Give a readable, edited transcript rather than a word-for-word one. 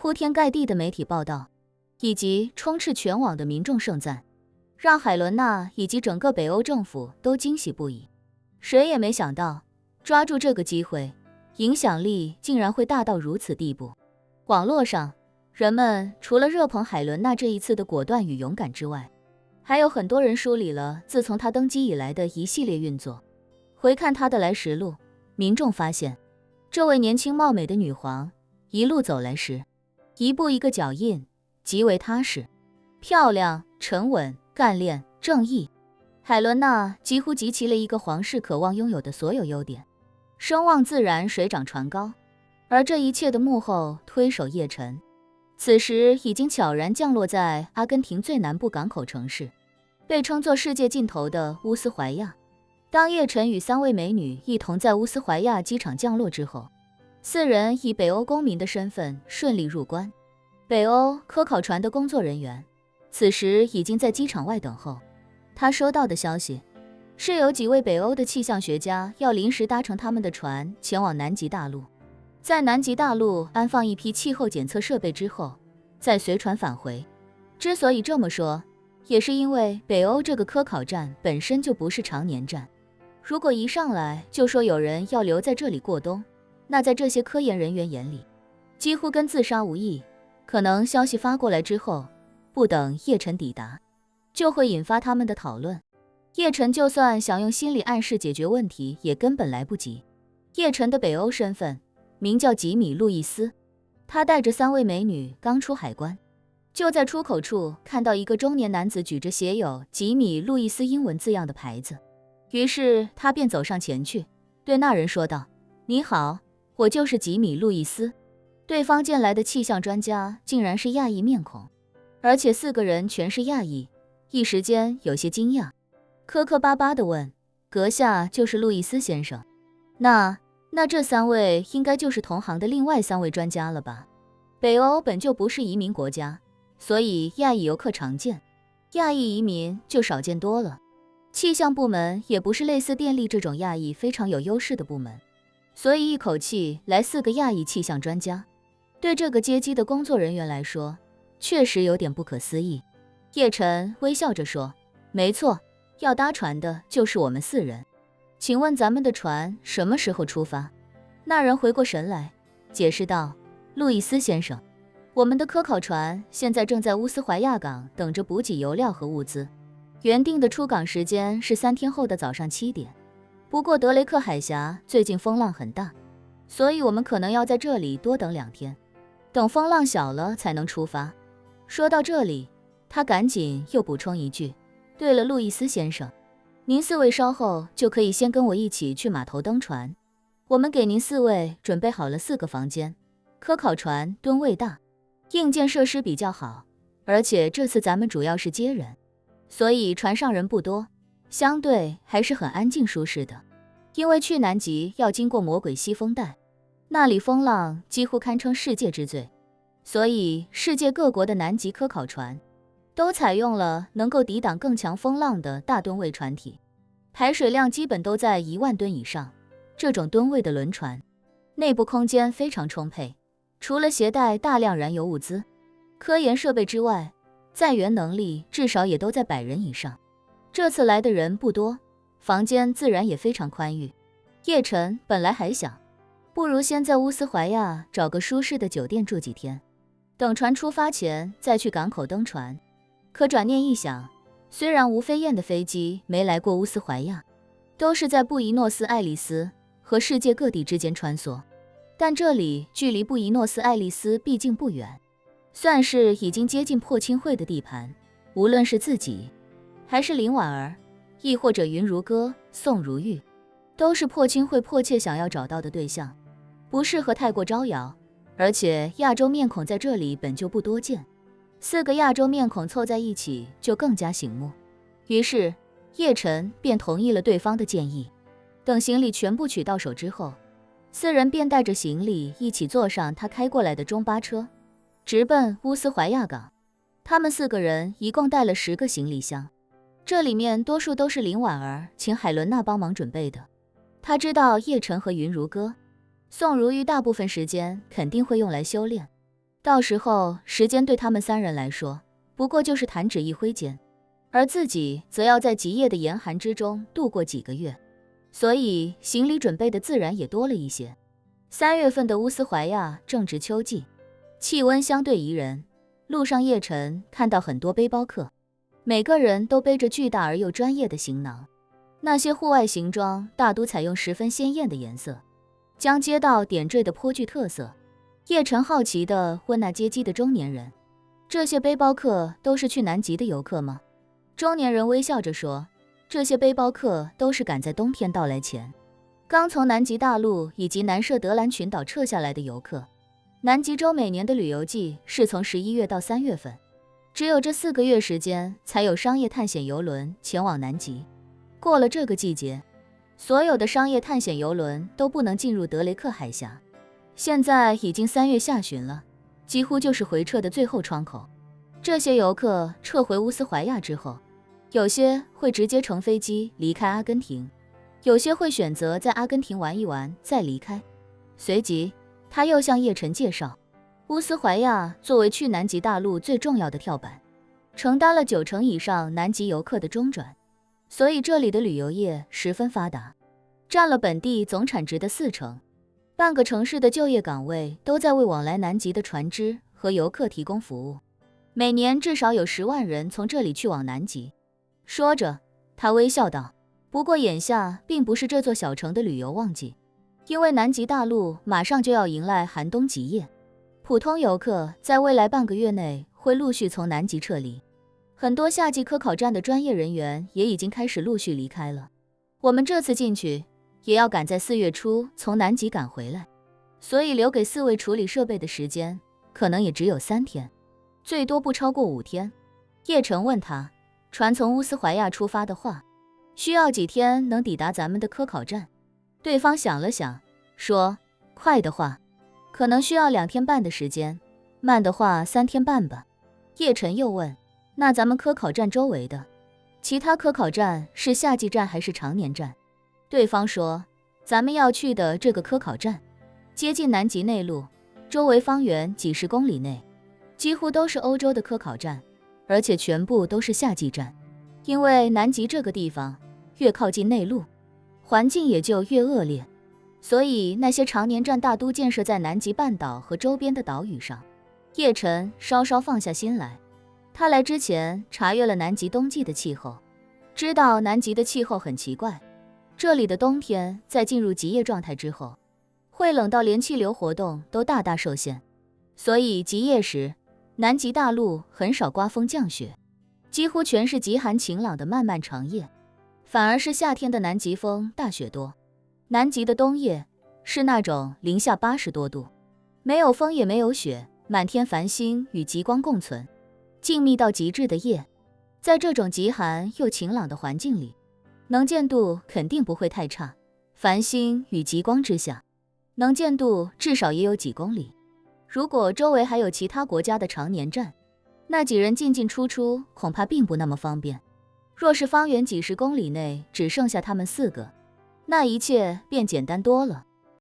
铺天盖地的媒体报道，以及充斥全网的民众盛赞，让海伦娜以及整个北欧政府都惊喜不已。谁也没想到，抓住这个机会，影响力竟然会大到如此地步。网络上，人们除了热捧海伦娜这一次的果断与勇敢之外，还有很多人梳理了自从她登基以来的一系列运作。回看她的来时路，民众发现，这位年轻貌美的女皇一路走来时，一步一个脚印，极为踏实、漂亮、沉稳、干练、正义。海伦娜几乎集齐了一个皇室渴望拥有的所有优点，声望自然水涨船高。而这一切的幕后推手叶晨，此时已经悄然降落在阿根廷最南部港口城市，被称作世界尽头的乌斯怀亚。当叶晨与3位美女一同在乌斯怀亚机场降落之后，4人以北欧公民的身份顺利入关。北欧科考船的工作人员此时已经在机场外等候。他收到的消息是有几位北欧的气象学家要临时搭乘他们的船前往南极大陆，在南极大陆安放一批气候检测设备之后，再随船返回。之所以这么说，也是因为北欧这个科考站本身就不是常年站，如果一上来就说有人要留在这里过冬，那在这些科研人员眼里，几乎跟自杀无异。可能消息发过来之后，不等叶晨抵达，就会引发他们的讨论。叶晨就算想用心理暗示解决问题，也根本来不及。叶晨的北欧身份名叫吉米·路易斯，他带着3位美女刚出海关，就在出口处看到一个中年男子举着写有吉米·路易斯英文字样的牌子，于是他便走上前去，对那人说道：“你好，我就是吉米·路易斯。”对方见来的气象专家竟然是亚裔面孔，而且4个人全是亚裔，一时间有些惊讶，磕磕巴巴地问：“阁下就是路易斯先生？那这3位应该就是同行的另外3位专家了吧？”北欧本就不是移民国家，所以亚裔游客常见，亚裔移民就少见多了。气象部门也不是类似电力这种亚裔非常有优势的部门，所以一口气来4个亚裔气象专家，对这个阶级的工作人员来说，确实有点不可思议。叶晨微笑着说：“没错，要搭船的就是我们4人。请问咱们的船什么时候出发？”那人回过神来，解释道：“路易斯先生，我们的科考船现在正在乌斯怀亚港等着补给油料和物资，原定的出港时间是3天后的早上7点。不过德雷克海峡最近风浪很大，所以我们可能要在这里多等2天。等风浪小了才能出发。”说到这里，他赶紧又补充一句：“对了，路易斯先生，您4位稍后就可以先跟我一起去码头登船。我们给您4位准备好了4个房间。科考船吨位大，硬件设施比较好，而且这次咱们主要是接人，所以船上人不多，相对还是很安静舒适的。因为去南极要经过魔鬼西风带，那里风浪几乎堪称世界之最，所以世界各国的南极科考船都采用了能够抵挡更强风浪的大吨位船体，排水量基本都在1万吨以上。这种吨位的轮船内部空间非常充沛，除了携带大量燃油物资、科研设备之外，载员能力至少也都在100人以上。这次来的人不多，房间自然也非常宽裕。叶晨本来还想，不如先在乌斯怀亚找个舒适的酒店住几天，等船出发前再去港口登船。可转念一想，虽然吴飞燕的飞机没来过乌斯怀亚，都是在布宜诺斯艾利斯和世界各地之间穿梭，但这里距离布宜诺斯艾利斯毕竟不远，算是已经接近破青会的地盘。无论是自己，还是林婉儿，亦或者云如歌、宋如玉，都是破青会迫切想要找到的对象，不适合太过招摇。而且亚洲面孔在这里本就不多见，4个亚洲面孔凑在一起就更加醒目。于是叶晨便同意了对方的建议。等行李全部取到手之后，4人便带着行李一起坐上他开过来的中巴车，直奔乌斯怀亚港。他们4个人一共带了10个行李箱，这里面多数都是林婉儿请海伦娜帮忙准备的。他知道叶晨和云如歌、宋如玉大部分时间肯定会用来修炼，到时候时间对他们3人来说，不过就是弹指一挥间，而自己则要在极夜的严寒之中度过几个月，所以行李准备的自然也多了一些。3月份的乌斯怀亚正值秋季，气温相对宜人，路上叶晨看到很多背包客，每个人都背着巨大而又专业的行囊，那些户外行装大都采用十分鲜艳的颜色，将街道点缀得颇具特色。叶晨好奇地问那接机的中年人，这些背包客都是去南极的游客吗？中年人微笑着说，这些背包客都是赶在冬天到来前，刚从南极大陆以及南设得兰群岛撤下来的游客。南极洲每年的旅游季是从11月到3月份，只有这4个月时间才有商业探险游轮前往南极。过了这个季节，所有的商业探险游轮都不能进入德雷克海峡。现在已经3月下旬了，几乎就是回撤的最后窗口。这些游客撤回乌斯怀亚之后，有些会直接乘飞机离开阿根廷，有些会选择在阿根廷玩一玩再离开。随即他又向叶晨介绍，乌斯怀亚作为去南极大陆最重要的跳板，承担了90%以上南极游客的中转，所以这里的旅游业十分发达，占了本地总产值的40%。半个城市的就业岗位都在为往来南极的船只和游客提供服务，每年至少有10万人从这里去往南极。说着，他微笑道，不过眼下并不是这座小城的旅游旺季，因为南极大陆马上就要迎来寒冬极夜，普通游客在未来半个月内会陆续从南极撤离，很多夏季科考站的专业人员也已经开始陆续离开了。我们这次进去也要赶在4月初从南极赶回来，所以留给4位处理设备的时间可能也只有3天，最多不超过5天。叶晨问他，船从乌斯怀亚出发的话，需要几天能抵达咱们的科考站？对方想了想，说，快的话可能需要2天半的时间，慢的话3天半吧。叶晨又问，那咱们科考站周围的其他科考站是夏季站还是常年站？对方说，咱们要去的这个科考站接近南极内陆，周围方圆几10公里内几乎都是欧洲的科考站，而且全部都是夏季站。因为南极这个地方越靠近内陆，环境也就越恶劣，所以那些常年站大都建设在南极半岛和周边的岛屿上。叶晨稍稍放下心来，他来之前查阅了南极冬季的气候，知道南极的气候很奇怪，这里的冬天在进入极夜状态之后，会冷到连气流活动都大大受限，所以极夜时，南极大陆很少刮风降雪，几乎全是极寒晴朗的漫漫长夜，反而是夏天的南极风大雪多。南极的冬夜是那种零下80多度，没有风也没有雪，满天繁星与极光共存，静谧到极致的夜。在这种极寒又晴朗的环境里，能见度肯定不会太差，繁星与极光之下，能见度至少也有几公里。如果周围还有其他国家的常年站，那几人进进出出恐怕并不那么方便。若是方圆几10公里内只剩下他们4个，那一切便简单多了。